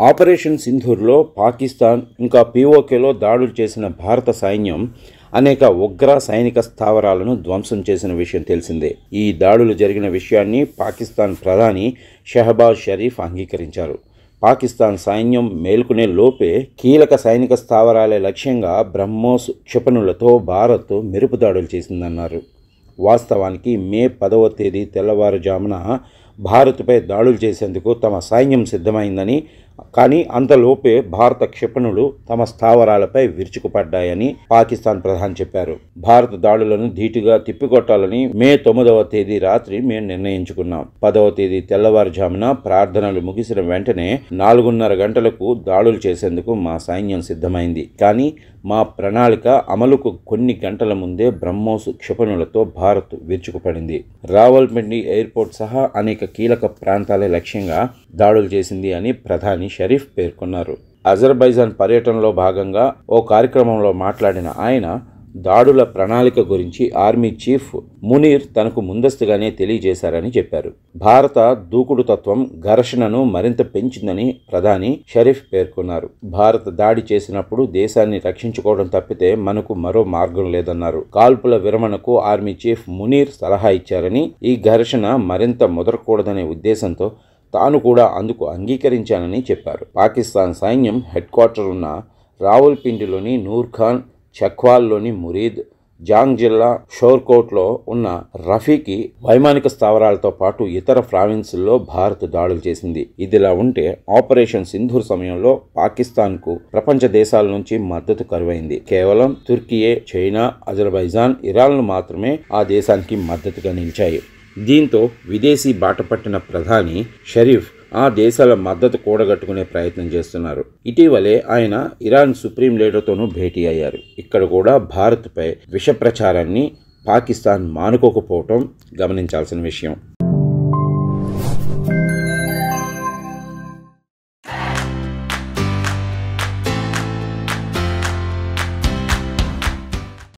Operation సింధూర్లో Pakistan ఇంకా పీఓకేలో దాడులు చేసిన భారత సైన్యం అనేక ఉగ్ర సైనిక స్థావరాలను ధ్వంసం చేసిన విషయం తెలిసిందే. ఈ దాడులు జరిగిన విషయాన్ని పాకిస్తాన్ ప్రధాని షహబాజ్ షరీఫ్ అంగీకరించారు. పాకిస్తాన్ సైన్యం మేల్కొనే లోపే కీలక సైనిక స్థావరాలే లక్ష్యంగా బ్రహ్మోస్ క్షిపణులతో భారత్ మెరుపు దాడులు చేసిందన్నారు. వాస్తవానికి మే 10వ తేదీ తెల్లవారుజామున భారత్పై దాడులు చేసేందుకు తమ సైన్యం సిద్ధమైందని, కానీ అంతలోపే భారత క్షిపణులు తమ స్థావరాలపై విరుచుకుపడ్డాయని పాకిస్తాన్ ప్రధాని చెప్పారు. భారత దాడులను ధీటుగా తిప్పికొట్టాలని మే 9వ తేదీ రాత్రి మేము నిర్ణయించుకున్నాం. 10వ తేదీ తెల్లవారుజామున ప్రార్థనలు ముగిసిన వెంటనే 4:30 గంటలకు దాడులు చేసేందుకు మా సైన్యం సిద్ధమైంది. కానీ మా ప్రణాళిక అమలుకు కొన్ని గంటల ముందే బ్రహ్మోస్ క్షిపణులతో భారత్ విరుచుకుపడింది. రావల్పిండి ఎయిర్పోర్ట్ సహా అనేక కీలక ప్రాంతాలే లక్ష్యంగా దాడులు చేసింది అని ప్రధాని షరీఫ్ పేర్కొన్నారు. అజర్బైజాన్ పర్యటనలో భాగంగా ఓ కార్యక్రమంలో మాట్లాడిన ఆయన దాడుల ప్రణాళిక గురించి ఆర్మీ చీఫ్ మునీర్ తనకు ముందస్తుగానే తెలియజేశారని చెప్పారు. భారత దూకుడు తత్వం ఘర్షణను మరింత పెంచిందని ప్రధాని షరీఫ్ పేర్కొన్నారు. భారత్ దాడి చేసినప్పుడు దేశాన్ని రక్షించుకోవడం తప్పితే మనకు మరో మార్గం లేదన్నారు. కాల్పుల విరమణకు ఆర్మీ చీఫ్ మునీర్ సలహా ఇచ్చారని, ఈ ఘర్షణ మరింత ముదరకూడదనే ఉద్దేశంతో తాను కూడా అందుకు అంగీకరించానని చెప్పారు. పాకిస్తాన్ సైన్యం హెడ్ క్వార్టర్ ఉన్న రావల్పిండిలోని నూర్ఖాన్, చక్వాల్లోని మురీద్, జాంగ్ జిల్లా షోర్కోట్లో ఉన్న రఫీకి వైమానిక స్థావరాలతో పాటు ఇతర ప్రావిన్సుల్లో భారత్ దాడులు చేసింది. ఇదిలా ఉంటే ఆపరేషన్ సింధూర్ సమయంలో పాకిస్తాన్కు ప్రపంచ దేశాల నుంచి మద్దతు కరువైంది. కేవలం తుర్కియే, చైనా, అజర్బైజాన్, ఇరాన్లు మాత్రమే ఆ దేశానికి మద్దతుగా నిలిచాయి. దీంతో విదేశీ బాట పట్టిన ప్రధాని షరీఫ్ ఆ దేశాల మద్దతు కూడగట్టుకునే ప్రయత్నం చేస్తున్నారు. ఇటీవలే ఆయన ఇరాన్ సుప్రీం లీడర్తోనూ భేటీ అయ్యారు. ఇక్కడ కూడా భారత్పై విష ప్రచారాన్ని పాకిస్తాన్ మానుకోకపోవటం గమనించాల్సిన విషయం.